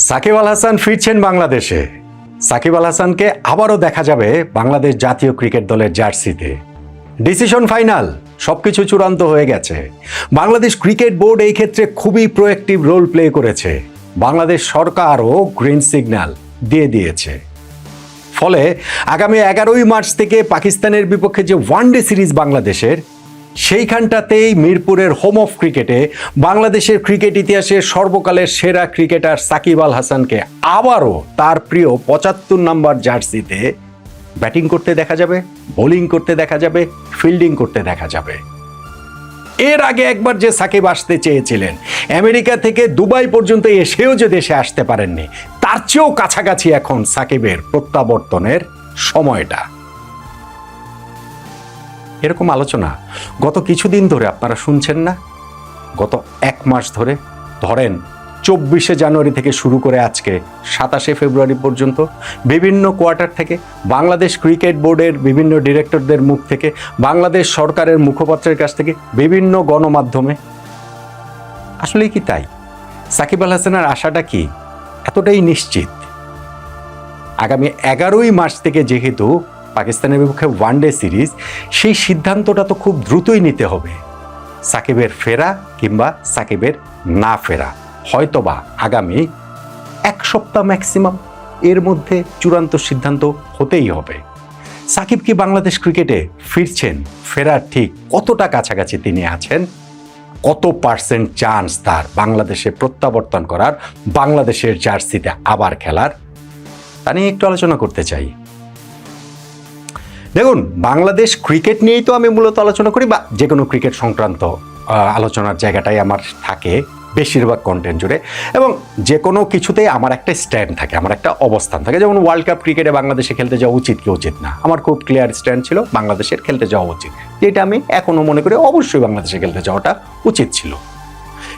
সাকিব আল হাসান ফিরছেন বাংলাদেশে। সাকিব আল হাসানকে আবারও দেখা যাবে বাংলাদেশ জাতীয় ক্রিকেট দলের জার্সিতে। ডিসিশন ফাইনাল, সবকিছু চূড়ান্ত হয়ে গেছে। বাংলাদেশ ক্রিকেট বোর্ড এই ক্ষেত্রে খুবই প্রোঅ্যাক্টিভ রোল প্লে করেছে। বাংলাদেশ সরকারও গ্রিন সিগন্যাল দিয়ে দিয়েছে। ফলে আগামী 11ই মার্চ থেকে পাকিস্তানের বিপক্ষে যে ওয়ানডে সিরিজ বাংলাদেশের, সেইখানটাতেই মিরপুরের হোম অফ ক্রিকেটে বাংলাদেশের ক্রিকেট ইতিহাসের সর্বকালের সেরা ক্রিকেটার সাকিব আল হাসানকে আবারও তার প্রিয় 75 নম্বর জার্সিতে ব্যাটিং করতে দেখা যাবে, বোলিং করতে দেখা যাবে, ফিল্ডিং করতে দেখা যাবে। এর আগে একবার যে সাকিব আসতে চেয়েছিলেন, আমেরিকা থেকে দুবাই পর্যন্ত এসেও যে দেশে আসতে পারেননি, তার চেয়েও কাছাকাছি এখন সাকিবের প্রত্যাবর্তনের সময়টা। এরকম আলোচনা গত কিছুদিন ধরে আপনারা শুনছেন না? গত এক মাস ধরে, ধরেন 24শে জানুয়ারি থেকে শুরু করে আজকে 27শে ফেব্রুয়ারি পর্যন্ত বিভিন্ন কোয়ার্টার থেকে, বাংলাদেশ ক্রিকেট বোর্ডের বিভিন্ন ডিরেক্টরদের মুখ থেকে, বাংলাদেশ সরকারের মুখপাত্রের কাছ থেকে, বিভিন্ন গণমাধ্যমে। আসলেই কি তাই? সাকিব আল হাসানের আশাটা কি এতটাই নিশ্চিত? আগামী 11ই মার্চ থেকে যেহেতু পাকিস্তানের বিপক্ষে ওয়ানডে সিরিজ, সেই সিদ্ধান্তটা তো খুব দ্রুতই নিতে হবে। সাকিবের ফেরা কিংবা সাকিবের না ফেরা হয়তোবা আগামী এক সপ্তাহ ম্যাক্সিমাম, এর মধ্যে চূড়ান্ত সিদ্ধান্ত হতেই হবে। সাকিব কি বাংলাদেশ ক্রিকেটে ফিরছেন? ফেরার ঠিক কতটা কাছাকাছি তিনি আছেন? কত পার্সেন্ট চান্স তার বাংলাদেশে প্রত্যাবর্তন করার, বাংলাদেশের জার্সিতে আবার খেলার, তা নিয়ে একটু আলোচনা করতে চাই। দেখুন, বাংলাদেশ ক্রিকেট নিয়েই তো আমি মূলত আলোচনা করি, বা যে কোনো ক্রিকেট সংক্রান্ত আলোচনার জায়গাটাই আমার থাকে বেশিরভাগ কন্টেন্ট জুড়ে। এবং যে কোনো কিছুতেই আমার একটা স্ট্যান্ড থাকে, আমার একটা অবস্থান থাকে। যেমন ওয়ার্ল্ড কাপ ক্রিকেটে বাংলাদেশে খেলতে যাওয়া উচিত কি উচিত না, আমার খুব ক্লিয়ার স্ট্যান্ড ছিল, বাংলাদেশের খেলতে যাওয়া উচিত, যেটা আমি এখনও মনে করি অবশ্যই বাংলাদেশে খেলতে যাওয়াটা উচিত ছিল।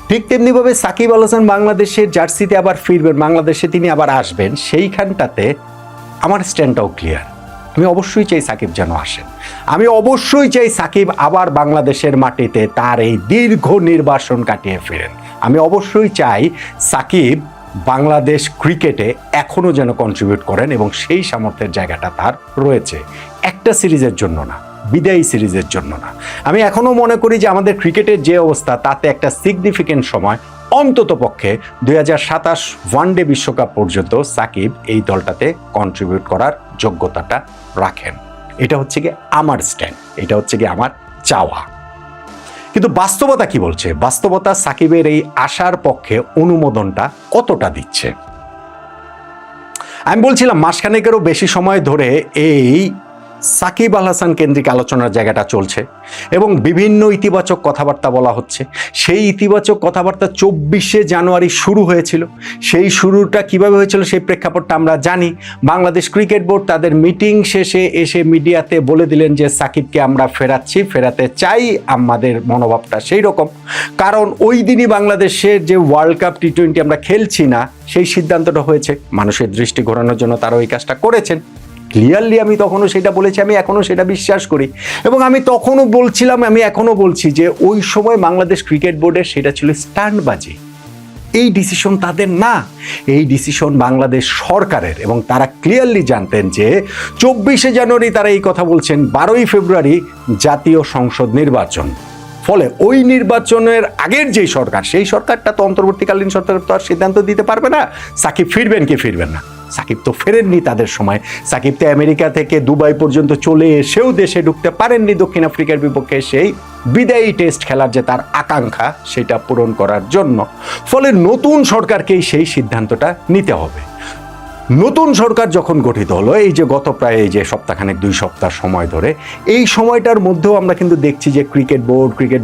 ঠিক তেমনিভাবে সাকিব আল হাসান বাংলাদেশের জার্সিতে আবার ফিরবেন, বাংলাদেশে তিনি আবার আসবেন, সেইখানটাতে আমার স্ট্যান্ডটাও ক্লিয়ার। আমি অবশ্যই চাই সাকিব যেন আসেন। আমি অবশ্যই চাই সাকিব আবার বাংলাদেশের মাটিতে তার এই দীর্ঘ নির্বাসন কাটিয়ে ফেরেন। আমি অবশ্যই চাই সাকিব বাংলাদেশ ক্রিকেটে এখনও যেন কন্ট্রিবিউট করেন, এবং সেই সামর্থ্যের জায়গাটা তার রয়েছে। একটা সিরিজের জন্য না, বিদায়ী সিরিজের জন্য না। আমি এখনও মনে করি যে আমাদের ক্রিকেটের যে অবস্থা, তাতে একটা সিগনিফিকেন্ট সময়, অন্তত পক্ষে 2027 ওয়ানডে বিশ্বকাপ পর্যন্ত সাকিব এই দলটাতে কন্ট্রিবিউট করার যোগ্যতাটা রাখেন। এটা হচ্ছে গিয়ে আমার স্ট্যান্ড, এটা হচ্ছে গিয়ে আমার চাওয়া। কিন্তু বাস্তবতা কি বলছে? বাস্তবতা সাকিবের এই আশার পক্ষে অনুমোদনটা কতটা দিচ্ছে? আমি বলছিলাম মাসখানেকেরও বেশি সময় ধরে এই সাকিব আল হাসান কেন্দ্রিক আলোচনার জায়গাটা চলছে, এবং বিভিন্ন ইতিবাচক কথাবার্তা বলা হচ্ছে। সেই ইতিবাচক কথাবার্তা 24শে জানুয়ারি শুরু হয়েছিল। সেই শুরুটা কিভাবে হয়েছিল সেই প্রেক্ষাপটটা আমরা জানি। বাংলাদেশ ক্রিকেট বোর্ড তাদের মিটিং শেষে এসে মিডিয়াতে বলে দিলেন যে সাকিবকে আমরা ফেরাচ্ছি, ফেরাতে চাই, আমাদের মনোভাবটা সেই রকম। কারণ ওই দিনই বাংলাদেশের যে ওয়ার্ল্ড কাপ টি20 আমরা খেলছি না, সেই সিদ্ধান্তটা হয়েছে। মানুষের দৃষ্টি ঘোরানোর জন্য তারা ওই কাজটা করেছেন। ক্লিয়ারলি আমি তখনও সেটা বলেছি, আমি এখনও সেটা বিশ্বাস করি, এবং আমি তখনও বলছিলাম, আমি এখনও বলছি যে ওই সময় বাংলাদেশ ক্রিকেট বোর্ডের সেটা ছিল স্ট্যান্ডবাজি। এই ডিসিশন তাদের না, এই ডিসিশন বাংলাদেশ সরকারের। এবং তারা ক্লিয়ারলি জানতেন যে 24শে জানুয়ারি তারা এই কথা বলছেন, 12ই ফেব্রুয়ারি জাতীয় সংসদ নির্বাচন। ফলে ওই নির্বাচনের আগের যেই সরকার, সেই সরকারটা তো অন্তর্বর্তীকালীন সরকার তো আর সিদ্ধান্ত দিতে পারবে না সাকিব ফিরবেন কি ফিরবেন না। সাকিব তো ফেরেননি তাদের সময়। সাকিব তো আমেরিকা থেকে দুবাই পর্যন্ত চলে এসেও দেশে ঢুকতে পারেননি দক্ষিণ আফ্রিকার বিপক্ষে সেই বিদায়ী টেস্ট খেলার যে তার আকাঙ্ক্ষা, সেটা পূরণ করার জন্য। ফলে নতুন সরকারকেই সেই সিদ্ধান্তটা নিতে হবে। নতুন সরকার যখন গঠিত হলো, এই যে গত প্রায় এই যে সপ্তাহখানেক 2 সপ্তাহ সময় ধরে, এই সময়টার মধ্যেও আমরা কিন্তু দেখছি যে ক্রিকেট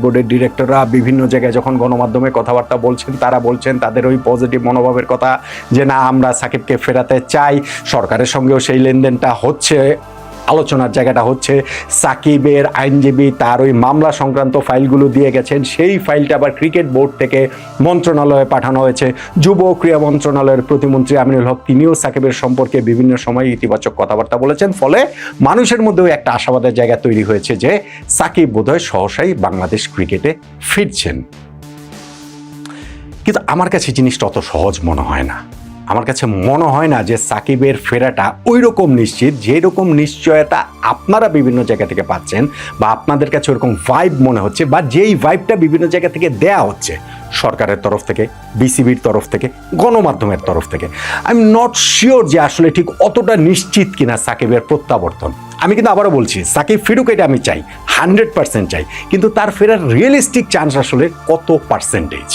বোর্ডের ডিরেক্টররা বিভিন্ন জায়গায় যখন গণমাধ্যমে কথাবার্তা বলছেন, তারা বলছেন তাদের ওই পজিটিভ মনোভাবের কথা, যে না, আমরা সাকিবকে ফেরাতে চাই। সরকারের সঙ্গেও সেই লেনদেনটা হচ্ছে, আলোচনার জায়গাটা হচ্ছে। সাকিবের আইনজীবী তার ওই মামলা সংক্রান্ত ফাইলগুলো দিয়ে গেছেন, সেই ফাইলটা আবার ক্রিকেট বোর্ড থেকে মন্ত্রণালয়ে পাঠানো হয়েছে। যুব ক্রীড়া মন্ত্রণালয়ের প্রতিমন্ত্রী আমিনুল হক তিনিও সাকিবের সম্পর্কে বিভিন্ন সময় ইতিবাচক কথাবার্তা বলেছেন। ফলে মানুষের মধ্যেও একটা আশাবাদের জায়গা তৈরি হয়েছে যে সাকিব বোধহয় সহসাই বাংলাদেশ ক্রিকেটে ফিরছেন। কিন্তু আমার কাছে জিনিসটা অত সহজ মনে হয় না। আমার কাছে মনে হয় না যে সাকিবের ফেরাটা ওই রকম নিশ্চিত যেরকম নিশ্চয়তা আপনারা বিভিন্ন জায়গা থেকে পাচ্ছেন, বা আপনাদের কাছে ওরকম ভাইব মনে হচ্ছে, বা যেই ভাইবটা বিভিন্ন জায়গা থেকে দেয়া হচ্ছে, সরকারের তরফ থেকে, বিসিবির তরফ থেকে, গণমাধ্যমের তরফ থেকে। আই এম নট শিওর যে আসলে ঠিক অতটা নিশ্চিত কিনা সাকিবের প্রত্যাবর্তন। আমি কিন্তু আবারও বলছি, সাকিব ফিরুক এটা আমি চাই, 100% চাই, কিন্তু তার ফেরার রিয়েলিস্টিক চান্স আসলে কত পার্সেন্টেজ?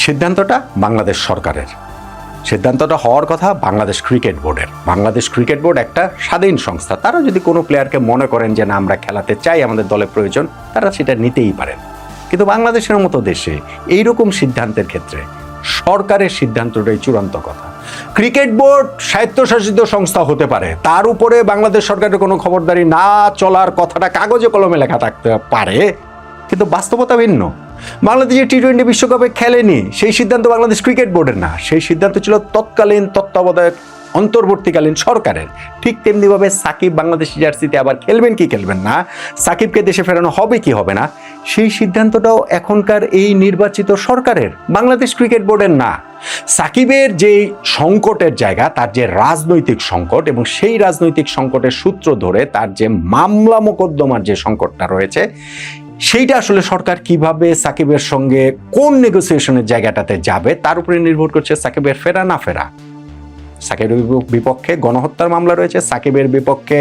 সিদ্ধান্তটা বাংলাদেশ সরকারের, সিদ্ধান্তটা হওয়ার কথা বাংলাদেশ ক্রিকেট বোর্ডের। বাংলাদেশ ক্রিকেট বোর্ড একটা স্বাধীন সংস্থা, তারা যদি কোনো প্লেয়ারকে মনে করেন যে না আমরা খেলাতে চাই, আমাদের দলে প্রয়োজন, তারা সেটা নিতেই পারেন। কিন্তু বাংলাদেশের মতো দেশে এইরকম সিদ্ধান্তের ক্ষেত্রে সরকারের সিদ্ধান্তটাই চূড়ান্ত কথা। ক্রিকেট বোর্ড স্বায়ত্তশাসিত সংস্থা হতে পারে, তার উপরে বাংলাদেশ সরকারের কোনো খবরদারি না চলার কথাটা কাগজে কলমে লেখা থাকতে পারে, কিন্তু বাস্তবতা ভিন্ন। বাংলাদেশে টি-20 বিশ্বকাপে খেলেনি, সেই সিদ্ধান্ত বাংলাদেশ ক্রিকেট বোর্ডের না, সেই সিদ্ধান্ত ছিল তৎকালীন তত্ত্বাবধায়ক অন্তর্বর্তীকালীন সরকারের। ঠিক তেমনিভাবে সাকিব বাংলাদেশি জার্সিতে আবার খেলবেন কি খেলবেন না, সাকিবকে দেশে ফেরানো হবে কি হবে না, সেই সিদ্ধান্তটাও এখনকার এই নির্বাচিত সরকারের, বাংলাদেশ ক্রিকেট বোর্ডের না। সাকিবের যে সংকটের জায়গা, তার যে রাজনৈতিক সংকট, এবং সেই রাজনৈতিক সংকটের সূত্র ধরে তার যে মামলা মোকদ্দমার যে সংকটটা রয়েছে, সেইটা আসলে সরকার কিভাবে সাকিবের সঙ্গে কোন নেগোসিয়েশনের জায়গাটাতে যাবে তার উপরে নির্ভর করছে সাকিবের ফেরা না ফেরা। সাকিবের বিপক্ষে গণহত্যার মামলা রয়েছে, সাকিবের বিপক্ষে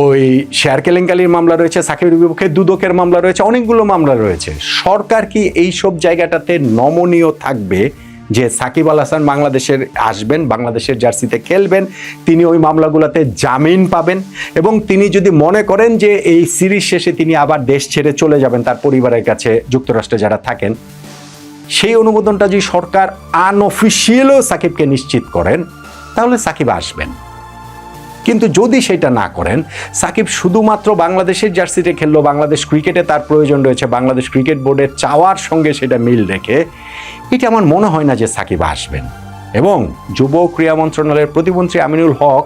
ওই শেয়ার কেলেঙ্কারির মামলা রয়েছে, সাকিবের বিপক্ষে দুদকের মামলা রয়েছে, অনেকগুলো মামলা রয়েছে। সরকার কি এইসব জায়গাটাতে নমনীয় থাকবে যে সাকিব আল হাসান বাংলাদেশের আসবেন, বাংলাদেশের জার্সিতে খেলবেন, তিনি ওই মামলাগুলোতে জামিন পাবেন, এবং তিনি যদি মনে করেন যে এই সিরিজ শেষে তিনি আবার দেশ ছেড়ে চলে যাবেন তার পরিবারের কাছে, যুক্তরাষ্ট্রে যারা থাকেন, সেই অনুমোদনটা যদি সরকার আনঅফিসিয়ালও সাকিবকে নিশ্চিত করেন, তাহলে সাকিব আসবেন। কিন্তু যদি সেটা না করেন, সাকিব শুধুমাত্র বাংলাদেশের জার্সিতে খেললো, বাংলাদেশ ক্রিকেটে তার প্রয়োজন রয়েছে, বাংলাদেশ ক্রিকেট বোর্ডের চাওয়ার সঙ্গে সেটা মিল রেখে, এটা আমার মনে হয় না যে সাকিব আসবেন। এবং যুব ক্রীড়া মন্ত্রণালয়ের প্রতিমন্ত্রী আমিনুল হক,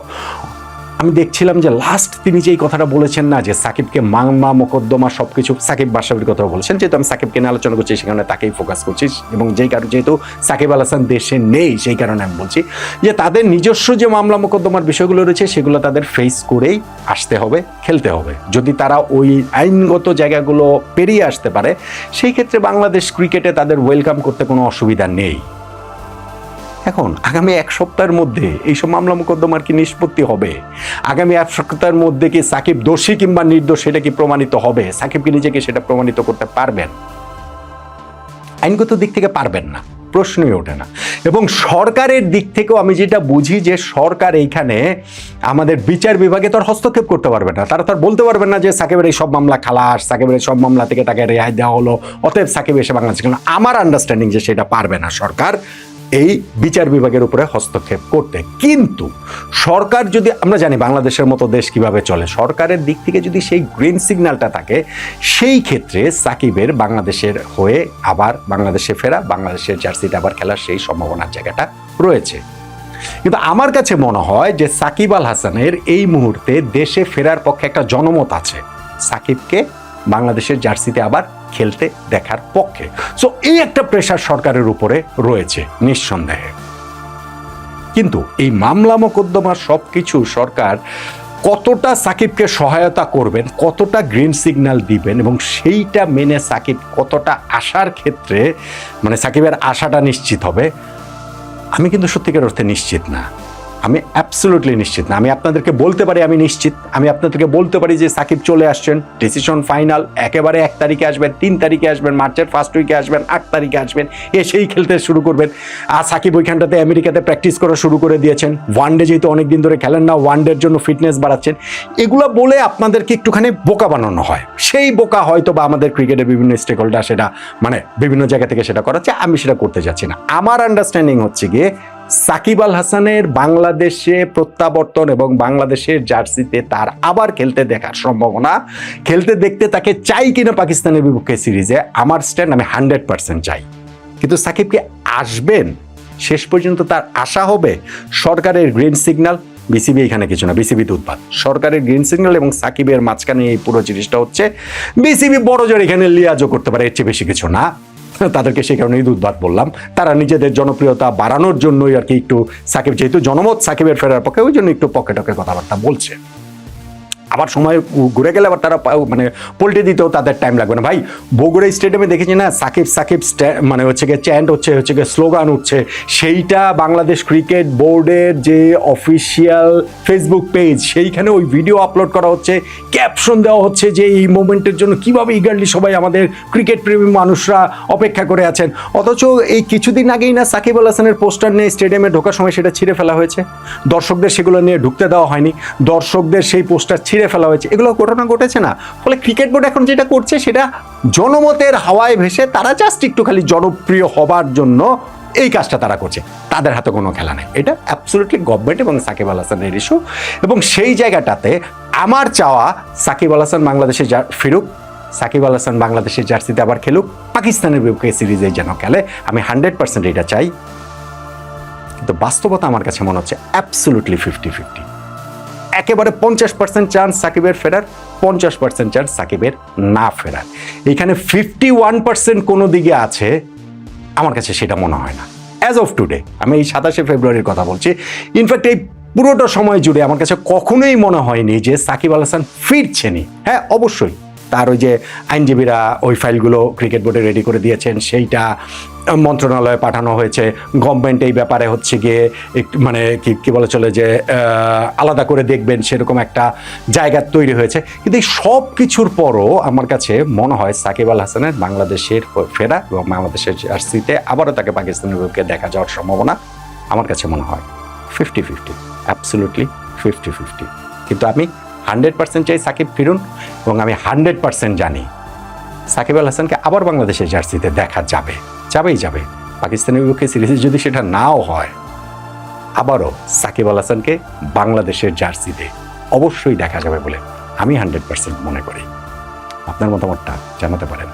আমি দেখছিলাম যে লাস্ট তিনি যেই কথাটা বলেছেন না, যে সাকিবকে মামলা মোকদ্দমা সবকিছু, সাকিব বাসাবির কথা বলেছেন, যেহেতু আমি সাকিবকে নিয়ে আলোচনা করছি সেখানে তাকেই ফোকাস করছি, এবং যেই কারণে যেহেতু সাকিব আল হাসান দেশে নেই সেই কারণে আমি বলছি যে তাদের নিজস্ব যে মামলা মোকদ্দমার বিষয়গুলো রয়েছে সেগুলো তাদের ফেস করেই আসতে হবে, খেলতে হবে। যদি তারা ওই আইনগত জায়গাগুলো পেরিয়ে আসতে পারে, সেই ক্ষেত্রে বাংলাদেশ ক্রিকেটে তাদের ওয়েলকাম করতে কোনো অসুবিধা নেই। এখন আগামী এক সপ্তাহের মধ্যে এইসব মামলা মোকদ্দমার কি নিষ্পত্তি হবে? আগামী এক সপ্তাহের মধ্যে কি সাকিব দোষী কিংবা নির্দোষ সেটা কি প্রমাণিত হবে? সাকিব কি নিজেকে সেটা প্রমাণিত করতে পারবেন? আইনগত দিক থেকে পারবেন না, প্রশ্নই ওঠে না। এবং সরকারের দিক থেকেও আমি যেটা বুঝি যে সরকার এইখানে আমাদের বিচার বিভাগে তো আর হস্তক্ষেপ করতে পারবে না। তারা তো আর বলতে পারবেন না যে সাকিবের এই সব মামলা খালাস, সাকিবের এই সব মামলা থেকে তাকে রেহাই দেওয়া হলো, অতএব সাকিব এসে বাংলাদেশে খেলেন। আমার আন্ডারস্ট্যান্ডিং যে সেটা পারবে না সরকার এই বিচার বিভাগের উপরে হস্তক্ষেপ করতে। কিন্তু সরকার যদি, আমরা জানি বাংলাদেশের মতো দেশ কিভাবে চলে, সরকারের দিক থেকে যদি সেই গ্রিন সিগন্যালটা থাকে, সেই ক্ষেত্রে সাকিবের বাংলাদেশের হয়ে আবার বাংলাদেশে ফেরা, বাংলাদেশের জার্সিতে আবার খেলার সেই সম্ভাবনার জায়গাটা রয়েছে। কিন্তু আমার কাছে মনে হয় যে সাকিব আল হাসানের এই মুহূর্তে দেশে ফেরার পক্ষে একটা জনমত আছে, সাকিবকে বাংলাদেশের জার্সিতে আবার খেলতে দেখার পক্ষে। সো এই একটা প্রেশার সরকারের উপরে রয়েছে নিঃসন্দেহে। কিন্তু এই মামলা মোকদ্দমা সবকিছু সরকার কতটা সাকিবকে সহায়তা করবেন, কতটা গ্রিন সিগন্যাল দিবেন, এবং সেইটা মেনে সাকিব কতটা আশার ক্ষেত্রে, মানে সাকিবের আশাটা নিশ্চিত হবে, আমি কিন্তু সত্যিকার অর্থে নিশ্চিত না। আমি অ্যাবসলিউটলি নিশ্চিত না। আমি আপনাদেরকে বলতে পারি আমি নিশ্চিত, আমি আপনাদেরকে বলতে পারি যে সাকিব চলে আসছেন, ডিসিশন ফাইনাল, একেবারে 1 তারিখে আসবেন, 3 তারিখে আসবেন, মার্চের ফার্স্ট উইকে আসবেন, 8 তারিখে আসবেন, এসেই খেলতে শুরু করবেন। আর সাকিব ওইখানটাতে আমেরিকাতে প্র্যাকটিস করা শুরু করে দিয়েছেন, ওয়ানডে যেহেতু অনেকদিন ধরে খেলেন না, ওয়ানডের জন্য ফিটনেস বাড়াচ্ছেন। এগুলো বলে আপনাদেরকে একটুখানি বোকা বানানো হয়। সেই বোকা হয়তো বা আমাদের ক্রিকেটের বিভিন্ন স্টেক হোল্ডার সেটা মানে বিভিন্ন জায়গা থেকে সেটা করাচ্ছে, আমি সেটা করতে যাচ্ছি না। আমার আন্ডারস্ট্যান্ডিং হচ্ছে গিয়ে সাকিব আল হাসানের বাংলাদেশে প্রত্যাবর্তন এবং বাংলাদেশের জার্সিতে তার আবার খেলতে দেখার সম্ভাবনা, খেলতে দেখতে তাকে চাই কিনা পাকিস্তানের বিপক্ষে সিরিজে, আমার স্ট্যান্ড আমি 100% চাই। কিন্তু সাকিবকে আসবেন, শেষ পর্যন্ত তার আশা হবে সরকারের গ্রিন সিগন্যাল, বিসিবি এখানে কিছু না, বিসিবি উৎপাদ, সরকারের গ্রিন সিগন্যাল এবং সাকিবের মাঝখানে এই পুরো জিনিসটা হচ্ছে। বিসিবি বড় জোর এখানে লিয়াজও করতে পারে, এর চেয়ে বেশি কিছু না। তাদেরকে সে কারণেই দুধভাত বললাম। তারা নিজেদের জনপ্রিয়তা বাড়ানোর জন্যই আর কি একটু সাকিব, যেহেতু জনমত সাকিবের ফেরার পক্ষে, ওই জন্য একটু পকেটে কথাবার্তা বলছে। আবার সময় ঘুরে গেলে আবার তারা মানে পোল্টে দিতেও তাদের টাইম লাগবে না। ভাই বগুড়া স্টেডিয়ামে দেখেছি না, সাকিব সাকিব মানে হচ্ছে গিয়ে চ্যান্ট হচ্ছে গিয়ে স্লোগান উঠছে, সেইটা বাংলাদেশ ক্রিকেট বোর্ডের যে অফিসিয়াল ফেসবুক পেজ, সেইখানে ওই ভিডিও আপলোড করা হচ্ছে, ক্যাপশন দেওয়া হচ্ছে যে এই মোমেন্টের জন্য কিভাবে ইগারলি সবাই আমাদের ক্রিকেট প্রেমী মানুষরা অপেক্ষা করে আছেন। অথচ এই কিছুদিন আগেই না সাকিব আল হাসানের পোস্টার নিয়ে স্টেডিয়ামে ঢোকার সময় সেটা ছিঁড়ে ফেলা হয়েছে, দর্শকদের সেগুলো নিয়ে ঢুকতে দেওয়া হয়নি, দর্শকদের সেই পোস্টার ছিঁড়ে ফেলা হয়েছে। এগুলো ঘটনা ঘটেছে না? ফলে ক্রিকেট বোর্ড এখন যেটা করছে সেটা জনমতের হাওয়ায় ভেসে তারা জাস্ট একটু খালি জনপ্রিয় হবার জন্য এই কাজটা তারা করছে। তাদের হাতে কোনো খেলা নেই। এটা অ্যাবসলিউটলি গভর্নমেন্ট এবং সাকিব আল হাসানের ইস্যু। এবং সেই জায়গাটাতে আমার চাওয়া সাকিব আল হাসান বাংলাদেশে ফিরুক, সাকিব আল হাসান বাংলাদেশের জার্সিতে আবার খেলুক, পাকিস্তানের বিপক্ষে সিরিজে যেন খেলে, আমি 100% এটা চাই। কিন্তু বাস্তবতা আমার কাছে মনে হচ্ছে অ্যাবসলিউটলি 50-50। একেবারে 50% চান্স সাকিবের ফেরার, 50% চান্স সাকিবের না ফেরার। এখানে 51% কোনো দিকে আছে, আমার কাছে সেটা মনে হয় না অ্যাজ অফ টুডে। আমি এই 27শে ফেব্রুয়ারির কথা বলছি। ইনফ্যাক্ট এই পুরোটা সময় জুড়ে আমার কাছে কখনোই মনে হয়নি যে সাকিব আল হাসান ফিরছেনই। হ্যাঁ, অবশ্যই তার ওই যে আইনজীবীরা ওই ফাইলগুলো ক্রিকেট বোর্ডে রেডি করে দিয়েছেন, সেইটা মন্ত্রণালয়ে পাঠানো হয়েছে, গভর্নমেন্ট এই ব্যাপারে হচ্ছে গিয়ে একটু মানে কি বলে চলে যে আলাদা করে দেখবেন সেরকম একটা জায়গা তৈরি হয়েছে। কিন্তু এই সব কিছুর পরও আমার কাছে মনে হয় সাকিব আল হাসানের বাংলাদেশের ফেরা এবং বাংলাদেশের জার্সিতে আবারও তাকে পাকিস্তানের বিপক্ষে দেখা যাওয়ার সম্ভাবনা আমার কাছে মনে হয় 50-50, অ্যাবসলিউটলি 50-50। কিন্তু আমি 100% চাই সাকিব ফিরুন, এবং আমি 100% জানি সাকিব আল হাসানকে আবার বাংলাদেশের জার্সিতে দেখা যাবে, যাবে। পাকিস্তানের বিপক্ষে সিরিজে যদি সেটা নাও হয়, আবারও সাকিব আল হাসানকে বাংলাদেশের জার্সিতে অবশ্যই দেখা যাবে বলে আমি 100% মনে করি। আপনার মতামতটা জানাতে পারেন।